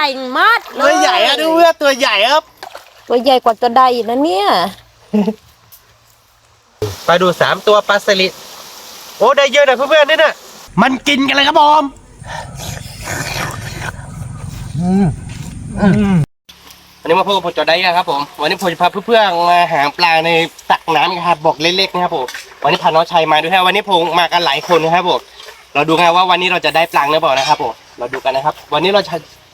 ญ่มากเล ตัวยใหญ่อะดูเพื่อนตัวใหญ่ครับ ตัวใหญ่กว่าตัวใดอีกนะเนี่ย ปลาดู3 ตัวปลาสลิดโอ้ได้เยอะนะเพื่อนๆนี่น่ะมันกินกันเลยครับผมวันนี้มาพบกับผมจอได้ครับผมวันนี้ผมจะพาเพื่อนๆมาหาปลาในตักน้ำนะครับบอกเล็กๆนะครับผมวันนี้พาน้องชัยมาด้วยครับวันนี้ผมมากันหลายคนนะครับผมเราดูกันว่าวันนี้เราจะได้ปลาหรือเปล่านะครับผมเราดูกันนะครับวันนี้เรา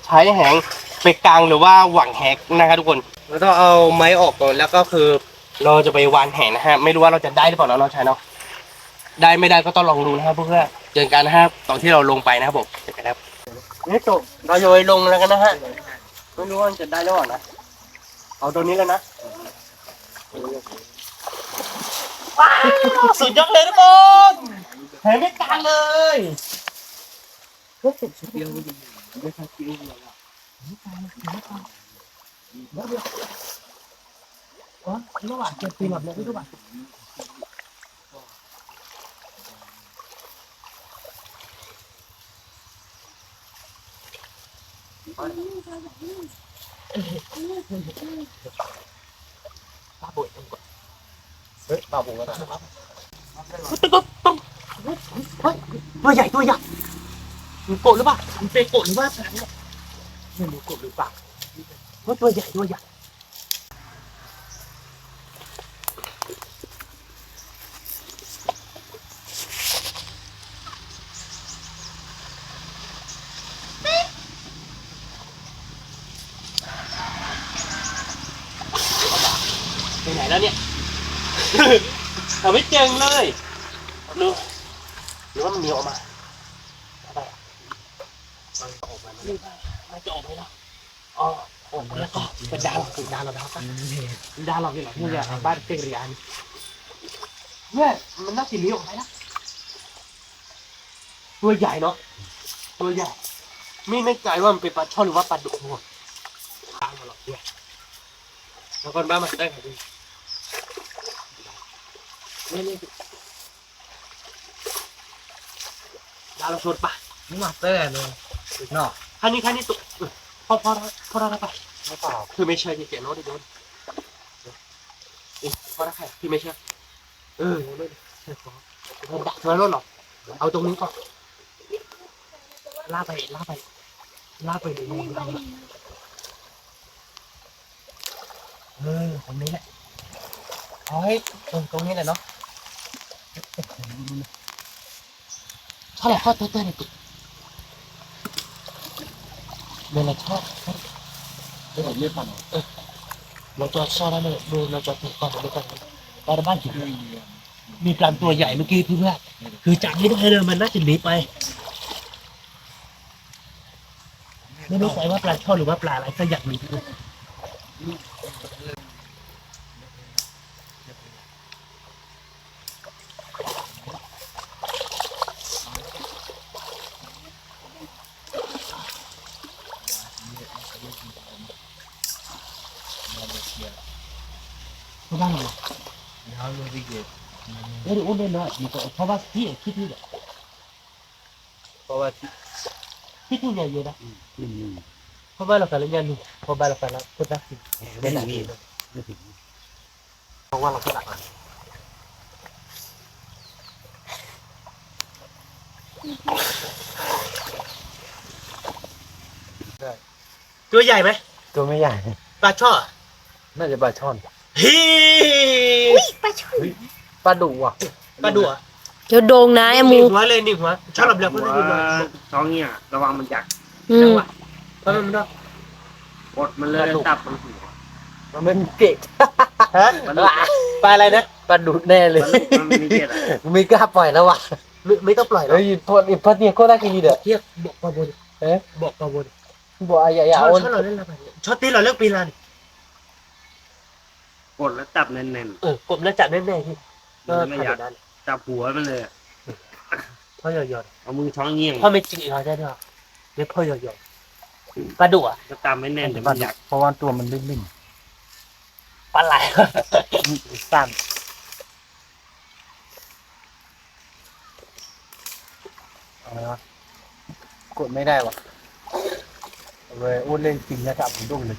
ใช้แหงเป็ดกลางหรือว่าหวังแหกนะครับทุกคนเราต้องเอาไม้ออกก่อนแล้วก็คือเราจะไปวานแหนะฮะไม่รู้ว่าเราจะได้หรือเปล่าน้องชัยเนาะได้ไม่ได้ก็ต้องลองดูนะครับเพื่อนๆเจอกันนะครับตอนที่เราลงไปนะครับผมเจอกันครับนี่จบเราโยนลงแล้วกันนะฮะไม่รู้ว่าจะได้หรือเปล่านะเอาตัวนี้แล้วนะว้าวสุดยอดเลยทุกคนแหไม่กลางเลยระหว่างเก็บปีแบบนี้ทุกคนปลาบุ๋ยเฮ้ยปลาบุ๋ยก็ได้ครับตัวใหญ่ตัวใหญ่มันโกรธหรือเปล่ามันเป็นโกรธหรือว่าอะไรเนี่ยไม่รู้โกรธหรือเปล่าตัวใหญ่ตัวใหญ่ไปไหนแล้วเนี่ยเอาไม่เจงเลยดูหรือว่ามันเหนียวออกมาอะไรมันออกมาไม่จะออกไปแล้วอ๋อออกมาแล้วก็เป็นดาวเราดาวป่ะดาวเราเนี่ยเหรอที่เนี่ยบ้านเก่งเรียนเนี่ยมันน่าจะเลี้ยวออกไปแล้วตัวใหญ่เนาะตัวใหญ่ไม่แน่ใจว่ามันเป็นปลาช่อนหรือว่าปลาดุกหัวค้างมาหรอกเนี่ยแล้วคนบ้านมันได้ไงดีนี่ดาวเราชนปะนี่มาเต้เลยเนาะท่านี้ตุกพอเราไปไม่เปล่าคือไม่เชื่อที่เกียรโน้ตดิโดนพอได้ใครพี่ไม่เชื่อดักเธอแล้วหรอเอาตรงนี้ก่อนลากไปเลยตรงนี้แหละเอาให้ตรงนี้แหละเนาะเท่าไหร่ข้อเต้นนี่เดี๋ยวเราชอบเดี๋ยวเราเรียกก่อนเราจะชอบแล้วเนี่ยดูเราจะถูกก่อนดูกันตอนบ้านถึงมีปลาตัวใหญ่เมื่อกี้เพื่อนคือจากนี้ได้เลยมันน่าจะหนีไปไม่รู้ใจว่าปลาช่อนหรือว่าปลาอะไรก็อยากหนีเพราะว่าอะไรอุ้นเล่นน้อยดีกว่าเพราะว่าที่คิดนี่แหละเพราะว่าคิดนี่ใหญ่เยอะนะเพราะว่าเราการเล่นยันเพราะว่าเราการพูดนักสิไม่หนักเลยเพราะว่าเราพูดหนักตัวใหญ่ไหมตัวไม่ใหญ่ปลาช่อน่าจะปลาช่อนฮีปลาช่อนปลาดุอ่ะปลาดุอ่ะเดี๋ยวโดงนะไอ้มูหัวเลยนี่หัวชอบแบบเพื่อนที่หัวท้องเนี่ยระวังมันยักจังหวะเพราะมันกดมันเลยตับมันหัวมันเป็นเก่งฮะปลาอะไรนะปลาดุแน่เลยมันมีเกล็ดไม่กล้าปล่อยแล้วว่ะไม่ต้องปล่อยหรอกพอเนี่ยก็ได้กี่เดือดเทียบบอกปลาบนบอกปลาบนบอกอย่าช็อตเราเล่นอะไรช็อตตีเราเลิกปีละกดแล้วจับแน่นกบแล้วจับแน่ๆที่ไม่อยากจับหัวมันเลยพ่อหยอดเอามือช้อนเงี้ยงพ่อไม่จริงเขาได้ด้วยไม่พ่อหยอดปลาดุอ่ะจะตามไม่แน่นเดี๋ยวมันอยากเพราะว่าตัวมันลิ่มปลาไหลสั้นอะไรวะกดไม่ได้วะ เลยอ้วนเล่นจริงนะครับผมดุ้งเลย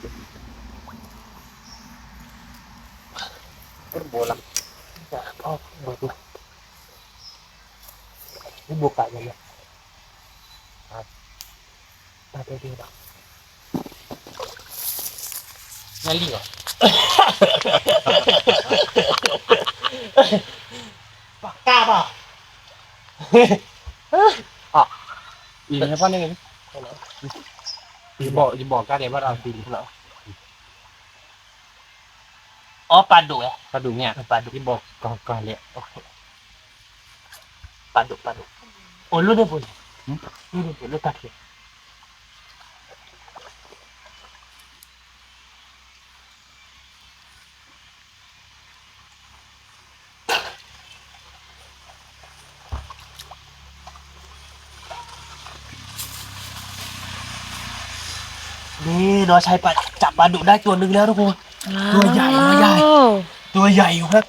ก็โบราณอ๋อโบราณนี่โบกะยังไงตาไปดูบ้างนั่นเหรอปากกาเปล่าอีกนะพ่อนี่จะบอกกันเดี๋ยวว่าเราตีเหรออ๋อปลาดุกอะ ปลาดุกเนี่ยปลาดุกที่บอกก่อนเลย ปลาดุกโอ้รุ่นนี้ปุ่นรุ่นนี้ปุ่นรุ่นตัดเลยนี่น้องชายจับปลาดุกได้ตัวหนึ่งแล้วทุกคนตัวใหญ่ตัวใหญ่อยู่ครับ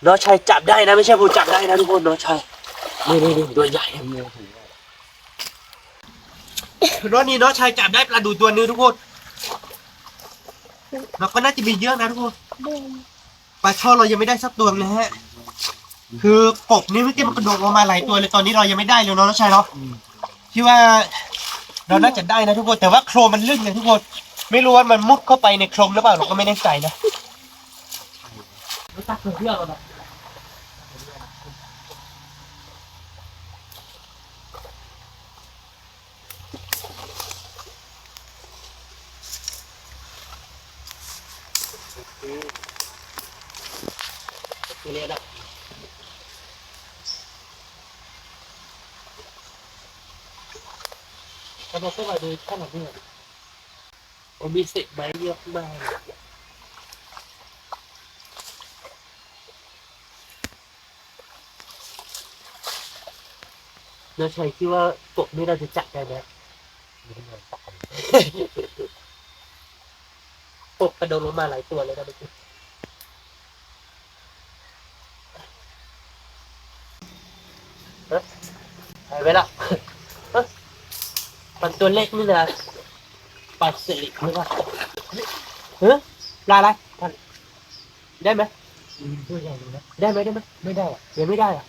น้องชายจับได้นะไม่ใช่ผมจับได้นะทุกคนน้องชายนี่ตัวใหญ่รอบนี้น้องชายจับได้ปลาดุกตัวนึงทุกคนเราก็น่าจะมีเยอะนะทุกคนปลาช่อนเรายังไม่ได้สักตัวนะฮะคือกบนี่เมื่อกี้มันกระโดดออกมาหลายตัวเลยตอนนี้เรายังไม่ได้เลยน้องชายเนาะที่ว่าเราน่าจะได้นะทุกคนแต่ว่าโครมันลื่นนะทุกคนไม่รู้ว่ามันมุดเข้าไปในโครมหรือเปล่าเราก็ไม่แน่ใจนะตักเพื่อเราเนาะนี่นะเราเข้ามาดูขนาดนี้ผมมีเศษไม้เยอะมากน้าชัยคิดว่ากบนี่เราจะจับได้ไหมกบกระโดดลงมาหลายตัวเลยนะเมื่อกี้หายไปละมันตัวเล็กนี่นะปลาสลิดหรือเปล่าปลาอะไรได้ไหมตัวใหญ่เลยนะได้ไหมไม่ได้อะยังไม่ได้อะ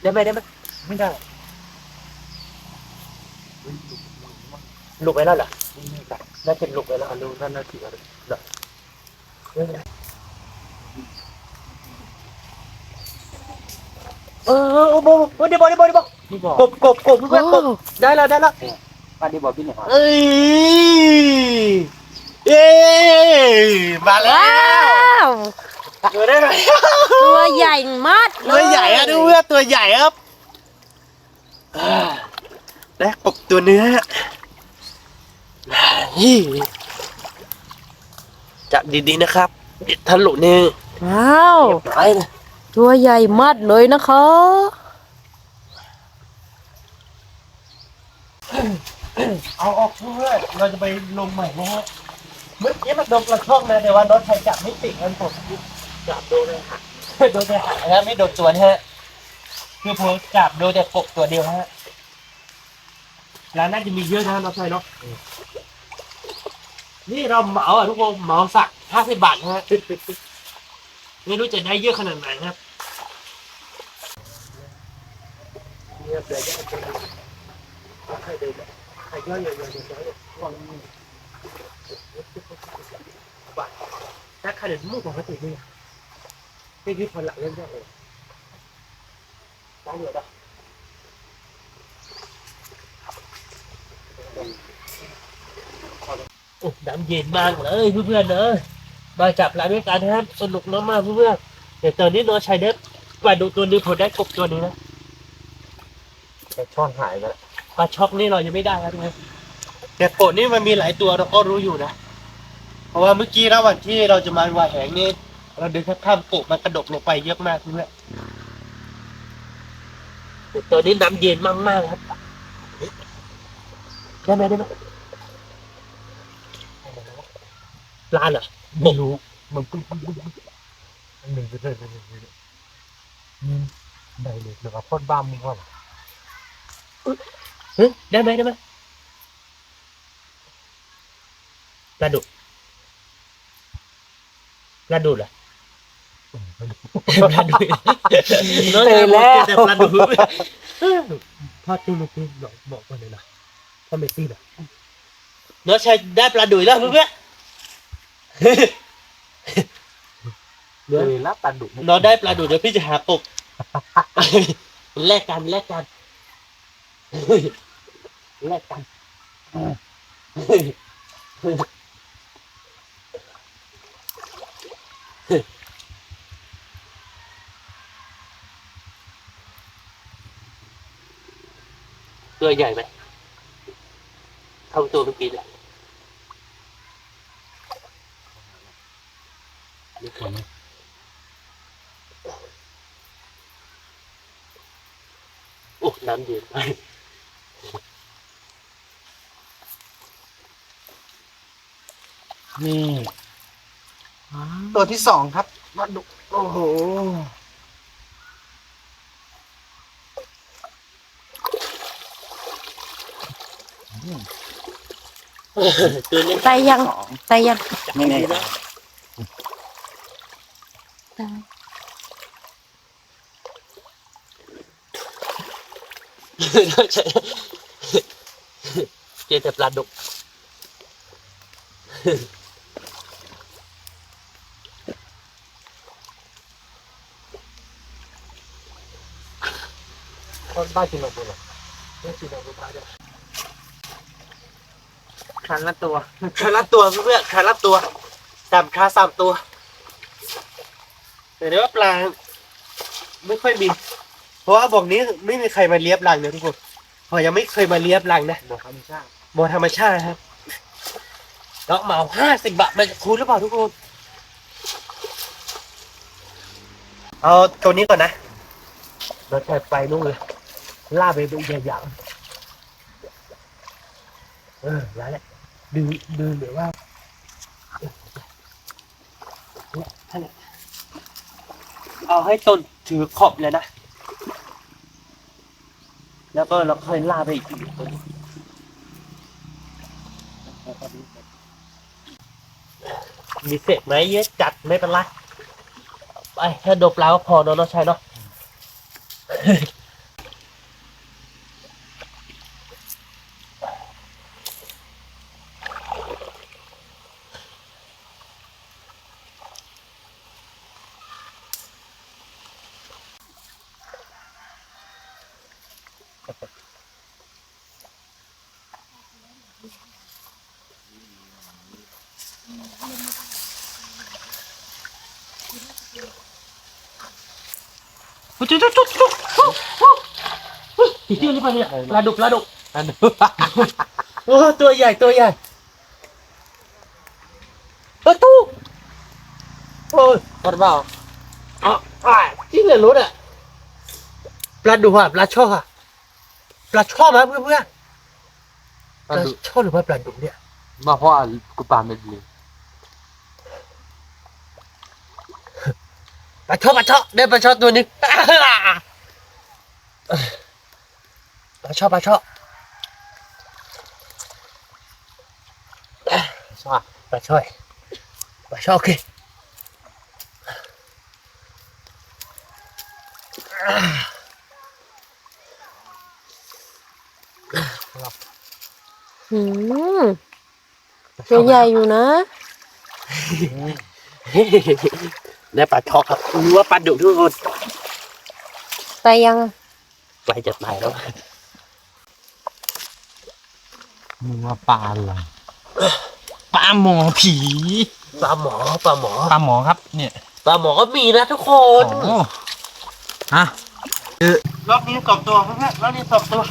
ได้ไหมไม่ได้หลุดไปแล้วเหรอน่าจะหลุดไปแล้วดูท่านน่าถืออะไรโบเดี๋ยวบอกกบเพื่อนกบได้แล้วป้าดีบอกพี่หน่อย เอ้ยเอ้มาแล้ ว้าว ดูได้ไหม ตัวใหญ่มากเลย ตัวใหญ่อะดูเพื่อนตัวใหญ่ครับและกบตัวเนื้อจับดีๆนะครับเด็ดทะลุนี่ ว้าว ไปนะ ตัวใหญ่มากเลยนะคะ เอาออกเพื่อนเราจะไปลงใหม่นะฮะเมื่อกี้มันโดนกระช่องนะแต่ว่าน้องชายจับไม่ติดมันผมจับโดนเลยหักโดนแต่หักนะไม่โดนตัวนะฮะคือผมจับโดนแต่กบตัวเดียวฮะร้านน่าจะมีเยอะนะน้องชายเนาะนี่เราเหมาอ่ะทุกคนเหมาสัก50 บาทฮะไม่รู้จะได้เยอะขนาดไหนครับเนี่ยเปลือยใครเดินใครย่อยบาทถ้าใครเดินมุ่งปกตินี่นี่คือพลังเล่นได้เลยได้เลยนะโอ้น้ำเย็นมากเลยเพื่อนๆเนอะมาจับปลาด้วยกันนะครับสนุกมากๆเพื่อนๆเดี๋ยวตอนนี้น้องชายเด็ดปลาดุกตัวนึงผมได้กบตัวนี้นะ แต่ช่อนหายไปแล้ว ปลาช็อกนี่เรายังไม่ได้ครับทุกคนแต่โกดนี่มันมีหลายตัวเราก็รู้อยู่นะเพราะว่าเมื่อกี้ระหว่างที่เราจะมาว่าแหงนี่เราเดินข้ามโกดมันกระดกลงไปเยอะมากเพื่อนตัวนี้น้ำเย็นมากๆครับได้ไหมปลาเหรอ ไม่รู้มันหนึ่งจะได้ ได้เลยหรือว่าพ่นบ้ามมึงว่า ได้ไหมปลาดุกเหรอปลาดุก เตะแล้ว แต่ปลาดุกพ่อตู้มาตีบอกก่อนเลยนะพ่อไม่ตีหรอกน้องชายได้ปลาดุกแล้วเพื่อน เลยรับปลาดุก น้องได้ปลาดุกเดี๋ยวพี่จะหาปกแลกกันแลกกันตัวใหญ่ไหมเท่าตัวเมื่อกี้เลย โอ้น้ำเย็นไป นี่ตัวที่สองครับปลาดุกโอ้โห ตัวนี้ ตายยัง สอง ตายยัง ไม่แน่ นะ ตาย เจอแต่ปลาดุก พ่นบ้าจริงหรอบุญหรอไม่จริงหรอบุญได้คันละตัว คารับตัวเพื่อนคารับตัวสามตัวแต่เดี๋ยวว่าปลาไม่ค่อยบินเพราะว่าบอกนี้ไม่มีใครมาเลียบรังนะทุกคนพอยังไม่เคยมาเลียบรังนะ บัวธรรมชาติ บ่อธรรมชาตินะครับแล้วเหมา50 บาทมันจะคุ้มหรือเปล่าทุกคนเอาตัวนี้ก่อนนะเราจะไปนู่นเลยล่าไปดูอย่างแล้วแหละดูหรือว่าเอาให้ต้นถือขอบเลยนะ แล้วก็เราค่อยล่าไปอีกตัวนี้มีเศษไหมเยอะจัดไม่เป็นไรไปถ้าโดบปลาก็พอเนาะน้องชายเนาะ อีกที่นี่ปะเนี่ยปลาดุก อันนี้ โอ้ตัวใหญ่ตู้โอ้ย พ่นบ้า จริงเลยรถอ่ะปลาดุกอ่ะปลาช่ออ่ะปลาช่อมั้ยเพื่อนป ปลา ลา ดุก ช่อหรือว่าปลาดุกเนี่ย มาเพราะกูปลาไม่ดี ปลาช่อได้ปลาช่อตัวหนึงปลาช่อชอบ ปลาช่อโอเคหืมตัวใหญ่อยู่นะ ได้ปลาช่อครับหรือว่าปลาดุกทุกคน ตายยัง ใกล้จะตายแล้ว มึงว่าปลาอะไรปลาหมอผี ปลาหมอ ปลาหมอครับ เนี่ย ปลาหมอก็มีนะทุกคน โอ้ฮะ รอบนี้2 ตัวเพื่อนรอบนี้2 ตัว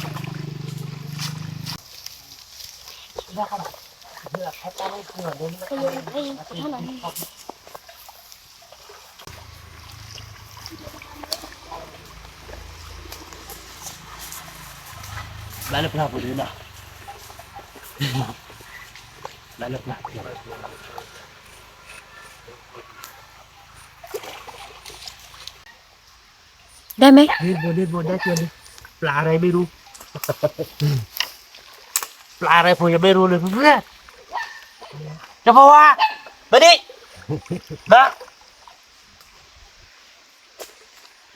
ร้านเล็บลาบดูนะร้านเล็บลาบ ได้ไหม นี่บนได้ตัวนึงปลาอะไรไม่รู้ ปลาอะไรผมยังไม่รู้เลยเพื่อน เจ้าพ่อว่ามาดิมา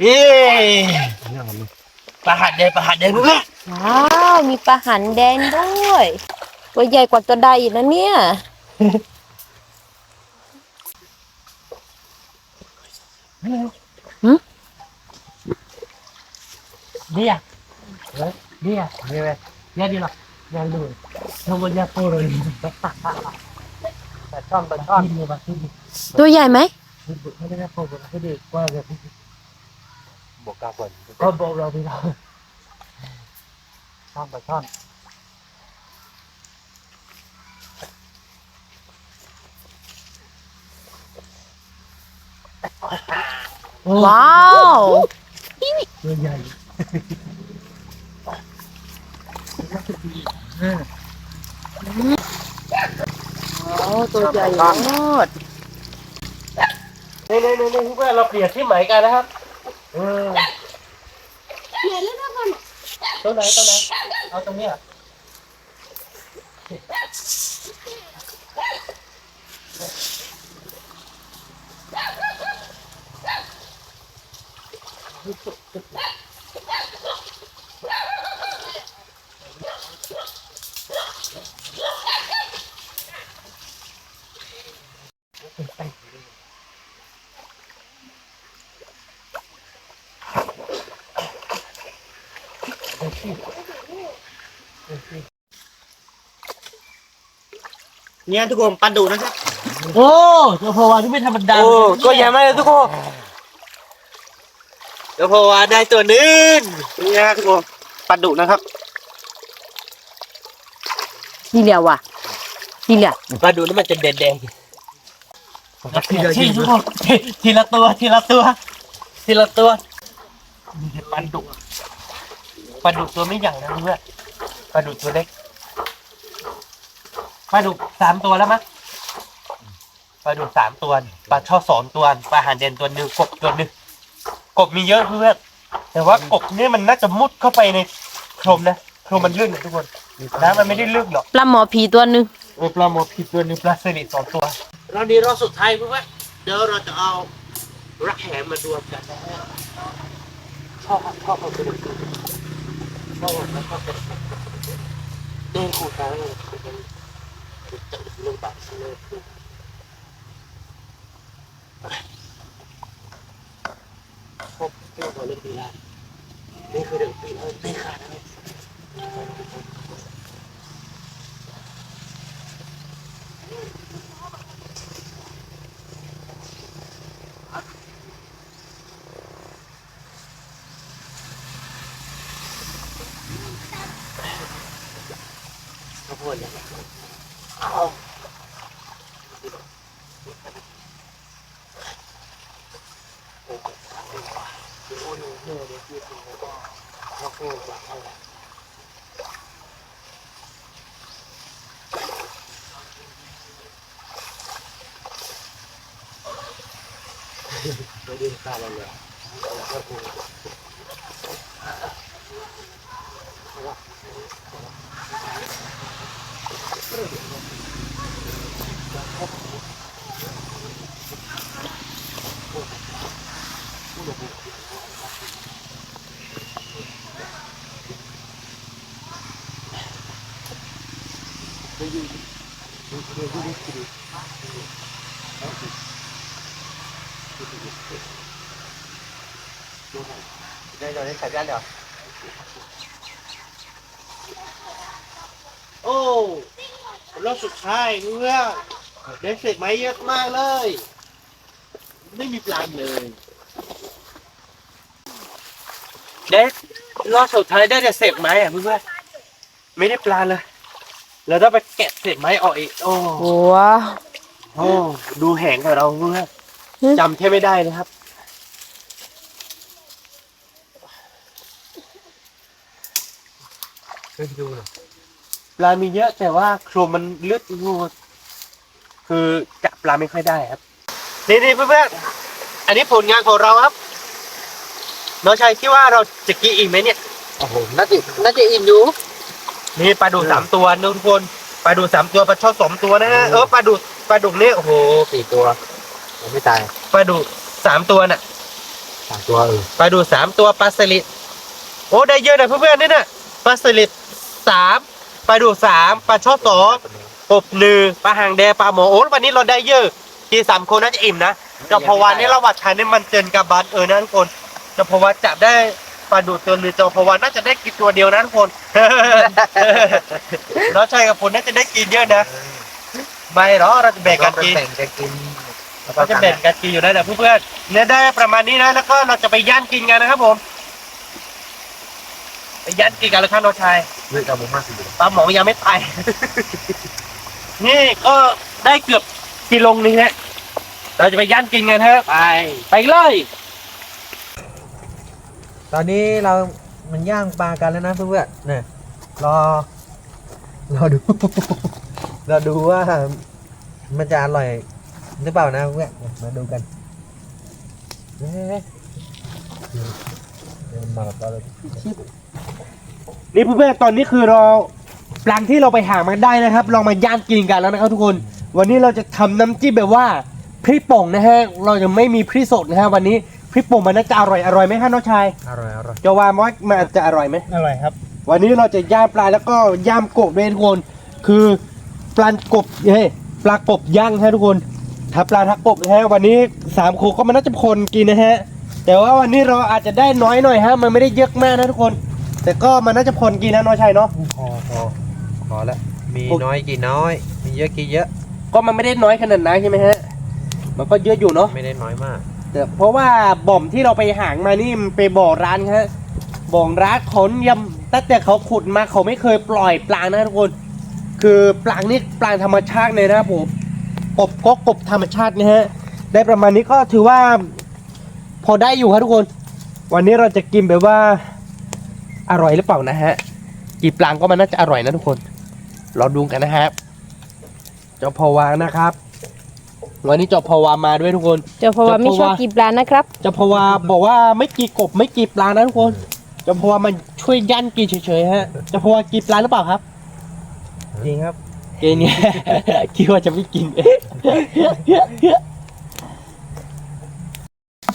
เอ๊ปลาหัดแดงเพื่อน ว้าวมีปลาหันแดงด้วยตัวใหญ่กว่าตัวใดอีกนะเนี่ย Dia. Dia. Dia đi nào. Dia lùi. Không có dia cô rồi. Bà con. Bà con. ตัวใหญ่ไหม Không có dia cô rồi. Cái đi qua rồi. Bộ cá quần. Có bộ rồi đi đâu. Con bà con. ว้าว ตัวใหญ่ โอ้ตัวใหญ่มาก นี่เพื่อนเราเปลี่ยนที่ไหมกันนะครับเปลี่ยนแล้วนะมันตัวไหนเอาตรงเนี้ยเนี่ยทุกคนปลาดุกนะครับ โอ้เจ้าพ่อวาที่ไม่ธรรมดา โอ้ก็ใหญ่มากเลยทุกคนเดี๋ยวพอว่าได้ตัวนึงนี่นะทุกคนปลาดุกนะครับ นี่เหลียวว่ะนี่เหลียว ปลาดุกนี่มันจะแดง ที่ทุกคนทีละตัวนี่ปลาดุก ปลาดุกตัวไม่ใหญ่นะเพื่อนปลาดุกตัวเล็กปลาดุก3 ตัวแล้วมั้ยปลาดุก3 ตัวปลาช่อ2 ตัวปลาหางแดงตัวนึงกบตัวนึงกบมีเยอะเพื่อนแต่ว่ากบนี่มันน่าจะมุดเข้าไปในโคลนนะโคลนมันลื่นนะทุกคนน้ำมันไม่ได้ลึกหรอก ปลาหมอผีตัวหนึ่ง ปลาหมอผิดตัวนึงปลาสลิด2 ตัวรอบนี้รอบสุดท้ายเพื่อนเดี๋ยวเราจะเอารักแหมาดวลกันนะฮะชอบเขาไปดูชอบเดินขู่ทางเลยจะเรื่องแบบนี้เลยพบเรื่องเรื่องปีละนี่คือเรื่องปีละไม่ขาดเลยข้าวโพดเนี่ยเอาไม่ได้ค่าอะไรเลยข้าวโพดได้ขายได้เหรอโอ้รอบสุดท้ายเพื่อนได้เสร็จไหมเยอะมากเลยไม่มีปลาเลยเด็กรอบสุดท้ายได้แต่เศษไม้อะเพื่อนไม่ได้ปลาเลยเราต้องไปแกะเศษไม้ออกอีกโอ้ ว้าว โอ้ดูแหงกับเราเพื่อนจำแทบไม่ได้เลยครับดูหน่อยปลามีเยอะแต่ว่าโครมมันลึกรูคือจับปลาไม่ค่อยได้ครับนี่เพื่อนๆอันนี้ผลงานของเราครับ น้องชายคิดว่าเราจะกินอีกไหมเนี่ย โอ้โหน่าจะอิ่มอยู่ นี่ปลาดุก3 ตัวนะทุกคนปลาดุก3 ตัวปลาช่อน2 ตัวนะฮะปลาดุกนี่โอ้โห 4 ตัวยังไม่ตาย ปลาดุก3 ตัวน่ะ 3 ตัวปลาดุก3 ตัวปลาสลิดโอ้ได้เยอะนะเพื่อนๆนี่น่ะปลาสลิด3ปลาดุก3ปลาช่อน2กบ1ปลาหางแดงปลาหมอโอ้วันนี้เราได้เยอะกิน3 คนน่าจะอิ่มนะแต่พอวันนี้เราวัดชันนี่มันเจนกับบัตนะทุกคนแต่พอวันจับได้ปลาดุกตัวนึงจอพอวันน่าจะได้กินตัวเดียวนะทุกคน น้องชายกับผมน่าจะได้กินเยอะนะไม่หรอเราจะแบ่งกันกิน เราจะแบ่งกันกินอยู่ได้แหละเพื่อนๆเนี่ยได้ประมาณนี้นะแล้วก็เราจะไปย่างกินกันนะครับผมไปย่างกินกันเลยครับน้องชาย เลือกเอาหมูมากสิ ปลาหมอยังไม่ไป นี่ก็ได้เกือบกิโลนึงฮะเราจะไปย่างกินกันครับไปเลย ตอนนี้มันย่างปลากันแล้วนะเพื่อนๆเนี่ยรอดู เราดูว่ามันจะอร่อยหรือเปล่านะเพื่อนมาดูกันมาแล้วก็ นี่เพื่อนๆตอนนี้คือเราปลาที่เราไปหามาได้นะครับลองมาย่างกินกันแล้วนะครับทุกคนวันนี้เราจะทำน้ำจิ้มแบบว่าพริกป่งนะฮะเราจะไม่มีพริกสดนะฮะวันนี้พริกป่งมันน่าจะอร่อยไหมฮะน้องชาย อร่อย จะว่ามันจะอร่อยไหม อร่อยครับ วันนี้เราจะย่างปลาแล้วก็ย่างกบด้วยทุกคนคือปลากบปลากบย่างฮะทุกคนถ้าปลาทักกบนะฮะวันนี้3 คนก็มันน่าจะคนกินนะฮะแต่ว่าวันนี้เราอาจจะได้น้อยหน่อยฮะมันไม่ได้เยอะมากนะทุกคนแต่ก็มันน่าจะคนกินนะน้องชายเนาะ พอแล้วมีน้อยกินน้อยมีเยอะกินเยอะ ก็มันไม่ได้น้อยขนาดนั้นใช่ไหมฮะมันก็เยอะอยู่เนาะ ไม่ได้น้อยมาก แต่เพราะว่าบ่อมที่เราไปหางมานี่มันเป็นบ่อร้านฮะบ่อร้านขนยำตั้งแต่เขาขุดมาเขาไม่เคยปล่อยปลานะทุกคนคือปลานี่ปลาธรรมชาติเลยนะครับผมกบธรรมชาตินะฮะได้ประมาณนี้ก็ถือว่าพอได้อยู่ครับทุกคนวันนี้เราจะกินแบบว่าอร่อยหรือเปล่านะฮะกี่ปลาก็มันน่าจะอร่อยนะทุกคนเราดูกันนะครับเจ้าพวานะครับวันนี้เจ้าพวามาด้วยทุกคน เจ้าพวาไม่ชอบกินปลานะครับ เจ้าพวาบอกว่าไม่กี่กบไม่กี่ปลานะทุกคนเจ้าพวามันช่วยยันกินเฉยๆฮะเจ้าพวากินปลาหรือเปล่าครับ จริงครับ กินเนี่ย คิดว่าจะไม่กิน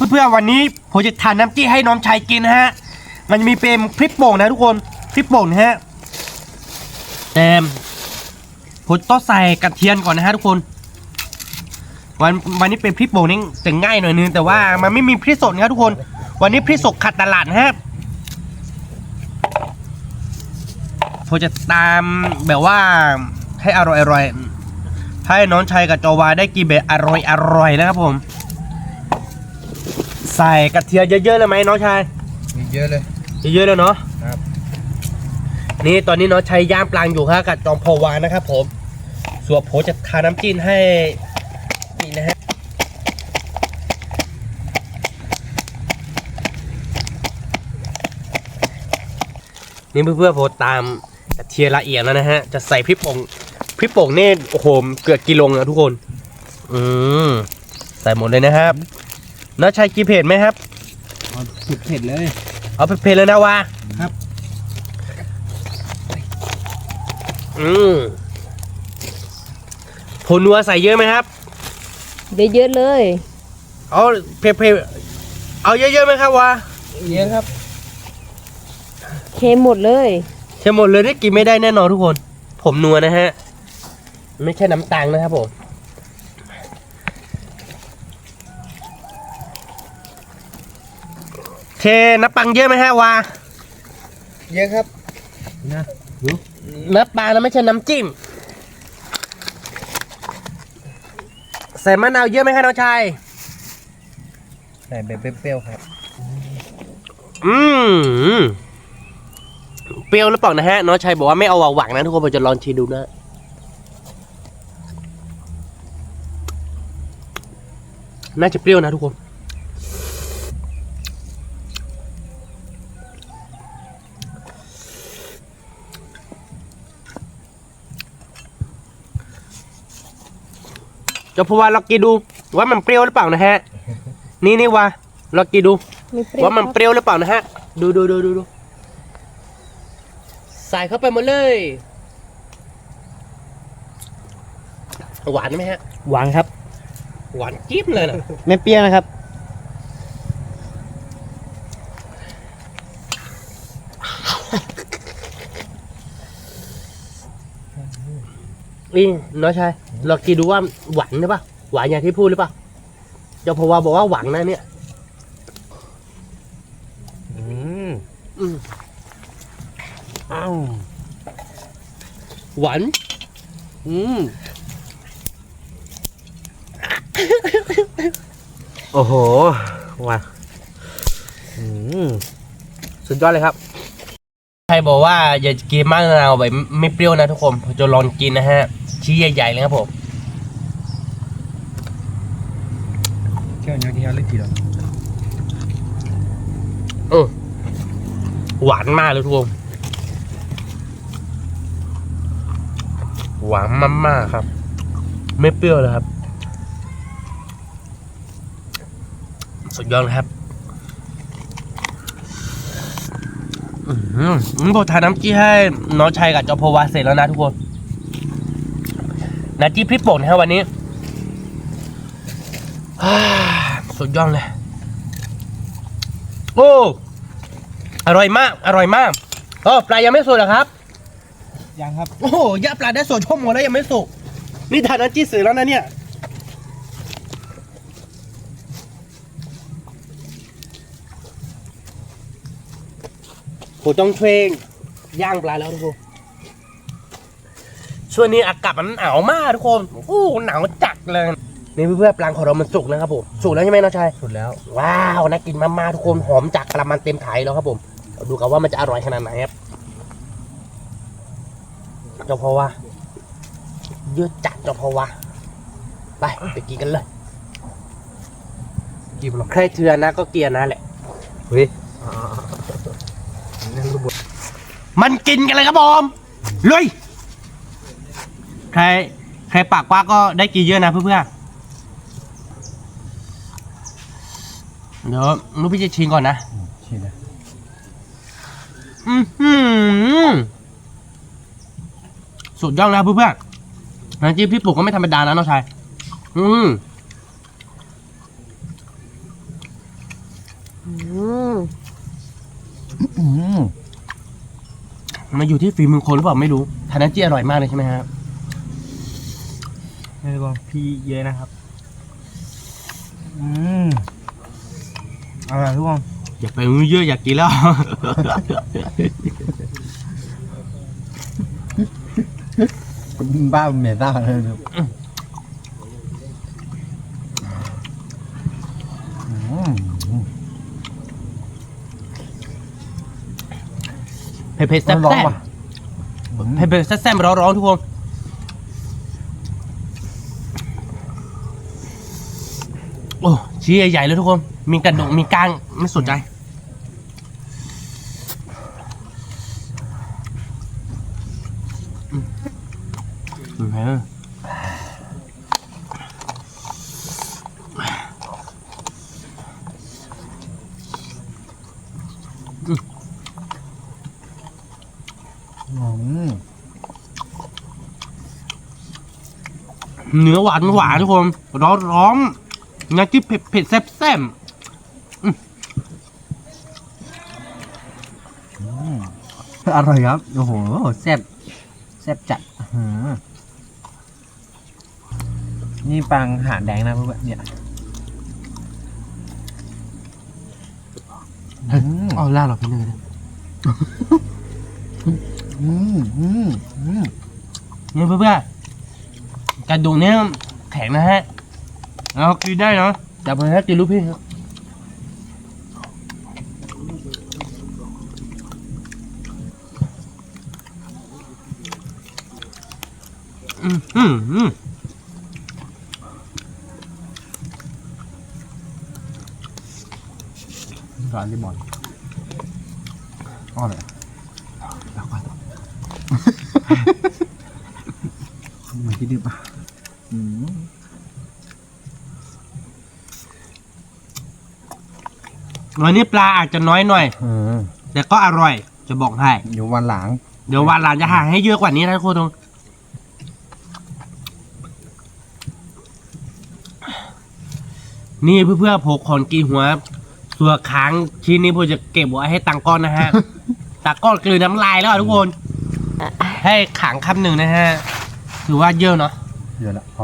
เพื่อนๆวันนี้ผมจะทานน้ำจิ้มให้น้องชายกินนะฮะมันจะมีเป็นพริกโป่งนะทุกคนพริกโป่งนะฮะแต่ผมต้องใส่กระเทียมก่อนนะฮะทุกคนวันนี้เป็นพริกโป่งนี่จะง่ายหน่อยนึงแต่ว่ามันไม่มีพริกสดนะครับทุกคนวันนี้พริกสดขาดตลาดนะฮะผมจะตามแบบว่าให้อร่อยให้น้องชายกับจวาได้กินแบบอร่อยนะครับผมใส่กระเทียมเยอะๆเลยไหมน้องชาย มีเยอะเลย เยอะๆเลยเนาะ ครับ นี่ตอนนี้น้องชายย่างปลาอยู่ครับกับจอมพวานะครับผมส่วนผมจะทาน้ำจิ้มให้นี่นะฮะนี่เพื่อนๆผมตามกระเทียมละเอียดแล้วนะฮะจะใส่พริกป่งนี่โอ้โหเกือบกิโลนะทุกคนใส่หมดเลยนะครับน้าชายกินเผ็ดไหมครับ เผ็ดเลย เอาเผ็ดเลยนะวะ ครับ ผงนัวใส่เยอะไหมครับ เยอะๆเลย เอาเผ็ดเอาเยอะๆไหมครับวะ เยอะครับ เค็มหมดเลย เค็มหมดเลยได้กินไม่ได้แน่นอนทุกคน ผมนัวนะฮะไม่ใช่น้ำตาลนะครับผมเทน้ำปังเยอะไหมฮะวะ เยอะครับนะดู น้ำปลาแล้วไม่ใช่น้ำจิ้มใส่มะนาวเยอะไหมฮะน้องชาย ใส่แบบเปรี้ยวๆครับ เปรี้ยวหรือเปล่านะฮะน้องชายบอกว่าไม่เอาหวานนะทุกคนผมจะลองชิมดูนะน่าจะเปรี้ยวนะทุกคนจะพูดว่าลองกินดูว่ามันเปรี้ยวหรือเปล่านะฮะนี่วะลองกินดู ไม่เปรี้ยว ว่ามันเปรี้ยวหรือเปล่านะฮะดูใส่เข้าไปหมดเลยหวานไหมฮะ หวานครับ หวานจิ๊บเลยนะ ไม่เปรี้ยวนะครับ นี่น้อยชายเรากินดูว่าหวานหรือเปล่าหวานอย่างที่พูดหรือเปล่าเจ้าพวาบอกว่าหวานนะเนี่ย อืม อ้าว หวาน โอ้โหว่ะสุดยอดเลยครับ ใครบอกว่าอย่ากินมะนาวแบบไม่เปรี้ยวนะทุกคนจะลองกินนะฮะชี้ใหญ่ๆเลยครับผม เที่ยวยังที่เราเล่นทีเดียว หวานมากเลยทุกคนหวานมากๆครับ ไม่เปรี้ยวเลยครับสุดยอดเลยครับผมทานน้ำจี้ให้น้องชายกับเจ้าพวาเสร็จแล้วนะทุกคนน้ำจี้พริกป่นนะครับวันนี้สุดยอดเลยโอ้อร่อยมากอร่อยมากปลายังไม่สุกเหรอครับ ยังครับ โอ้โหย่าปลาได้สดชั่วโมงแล้วยังไม่สุกนี่ทานน้ำจี้เสร็จแล้วนะเนี่ยผมต้องช่วยย่างปลาแล้วทุกคนช่วงนี้อากาศมันหนาวมากทุกคนโอ้หนาวจัดเลยนี่เพื่อนๆปลาของเรามันสุกแล้วครับผมสุกแล้วใช่ไหมน้องชาย สุดแล้ว ว้าวน่ากินมากๆทุกคนหอมจากกระมังเต็มไถแล้วครับผมดูกันว่ามันจะอร่อยขนาดไหนครับเจ้าพอว่าเยอะจัดเจ้าพอว่าไปกินกันเลยกินหรอกใครเถื่อนนะก็เกลียร์นะแหละ เฮ้ยนั่นรูป มันกินกันเลยครับผมลุยใครปากกว้างก็ได้กินเยอะนะเพื่อนๆเดี๋ยวลูกพี่จะชิมก่อนนะ ชิมนะ สุดยอดแล้วเพื่อนๆน้ำจิ้มพี่ปลูกก็ไม่ธรรมดานะน้องชายมันอยู่ที่ฝีมือคนหรือเปล่าไม่รู้ทานน้ำจิ้มอร่อยมากเลยใช่ไหมครับ นี่ก็พี่เยอะนะครับอร่อยทุกคน อย่าไปเยอะอยากกินแล้ว บ้าเหม็นซ่าเลยครับเผ็ดๆแซ่บๆเผ็ดๆแซ่บๆร้อนๆทุกคนโอ้ชี้ใหญ่ๆเลยทุกคนมีกระดูกมีก้างไม่สนใจเนื้อหวานทุกคนร้อนๆน้ำจิ้มเผ็ดๆแซ่บอร่อยครับโอ้โหแซ่บจัดนี่ปังหาแดงนะเพื่อนเนี่ย อ๋อล่าหรอพี่เนยเนี่ยเพื่อนๆกระดูกเนี่ยแข็งนะฮะเรากินได้เนาะแต่เพื่อนๆกินลูกพี่ครับร้านลิมอนอ๋อเลยเหมือนที่ดื่มป่ะ วันนี้ปลาอาจจะน้อยหน่อย แต่ก็อร่อยจะบอกให้ อยู่วันหลัง เดี๋ยววันหลังจะหาให้เยอะกว่านี้นะทุกคนนี่เพื่อๆผมขอนกีหัวตัวค้างชิ้นนี้ผมจะเก็บไว้ให้ตังก้อนนะฮะ ตังก้อนกลืนน้ำลายแล้วทุกคน ให้ขังคำหนึ่งนะฮะถือว่าเยอะเนาะ เยอะละพอ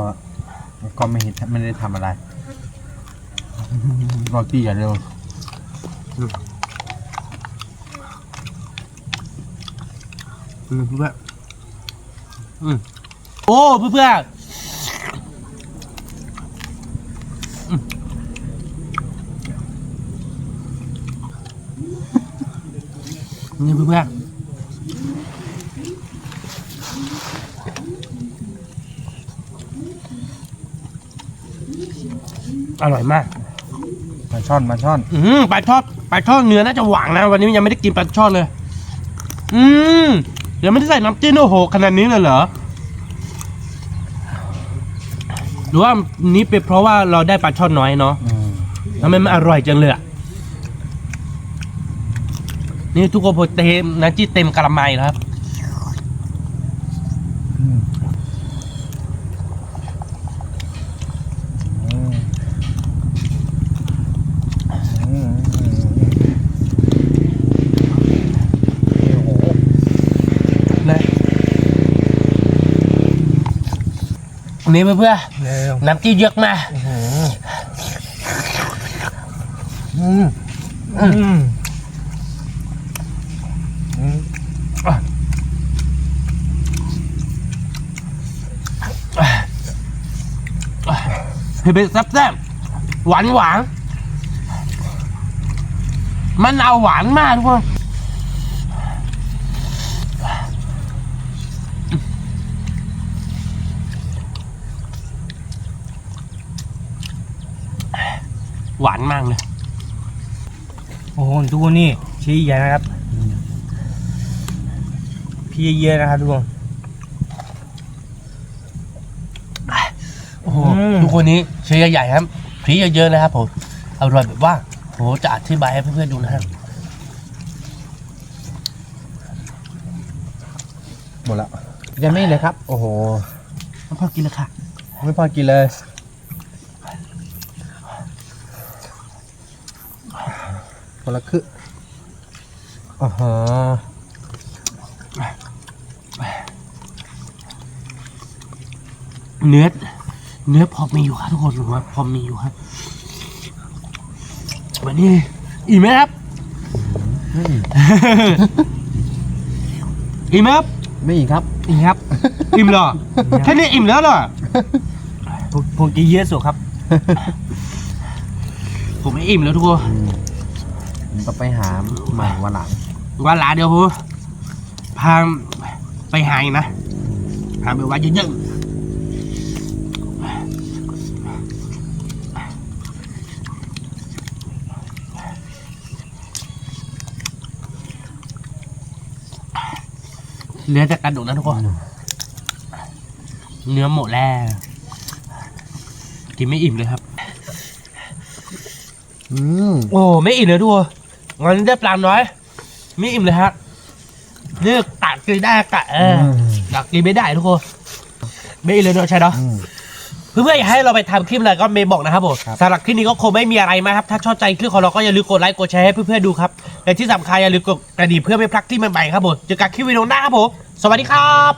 ก็ไม่ได้ทำอะไรรอตี้อย่าเร็ว เพื่อโอ้เพื่อนี่เพื่ออร่อยมาก มาช่อนปลาทอดเนื้อน่าจะหวานนะวันนี้ยังไม่ได้กินปลาทอดเลยยังไม่ได้ใส่น้ำจิ้มโอ้โหขนาดนี้เลยเหรอหรือว่านี้เป็นเพราะว่าเราได้ปลาช่อนน้อยเนาะทำไมมันอร่อยจังเลยนี่ทุกคนพอเต็มน้ำจิ้มเต็มกระมังแล้วครับนี่เพื่อน้ำจิ้มเยอะมากเป็นแซ่บหวานมันเอาหวานมากทุกคนหวานมากเลยโอ้โหทุกคนนี่ชี้ใหญ่นะครับพี่เยอะนะครับทุกคนโอ้โหทุกคนนี้ชี้ใหญ่ครับพี่เยอะๆนะครับผมอร่อยแบบว่าโหจะอธิบายให้เพื่อนๆดูนะครับ หมดแล้วยังไม่เลยครับโอ้โห ไม่พอกินเลยค่ะ ไม่พอกินเลยคนละคืออ๋อเนื้อพอมีอยู่ครับทุกคนว่าพอมีอยู่ครับวันนี้อิ่มไหมครับอิ่มไหมครับไม่อีกครับอิ่มครับอิ่มเหรอแค่นี้อิ่มแล้วเหรอผมกินเยอะสุดครับผมไม่อิ่มแล้วทุกคนผมต้องไปหาใหม่วันหลังเดี๋ยวผมพาไปหาอีกนะหาแบบว่าเยอะเนื้อจะกระดูกนะทุกคนเนื้อหมดแล้วกินไม่อิ่มเลยครับโอ้ไม่อิ่มเลยทุกคนงั้นได้ปลาน้อยไม่อิ่มเลยฮะเลือกตัดกินได้กะตัดกินไม่ได้ทุกคนไม่อิ่มเลยเนาะใช่เนาะเพื่อนๆอยากให้เราไปทำคลิปอะไรก็เมย์บอกนะครับผมสำหรับคลิปนี้ก็คงไม่มีอะไรมากครับถ้าชอบใจคลิปของเราก็อย่าลืมกดไลค์กดแชร์ให้เพื่อนๆดูครับและที่สำคัญอย่าลืมกดกระดิ่งเพื่อไม่พลาดคลิปใหม่ๆครับผมเจอกันคลิปวิดีโอหน้าครับผมสวัสดีครับ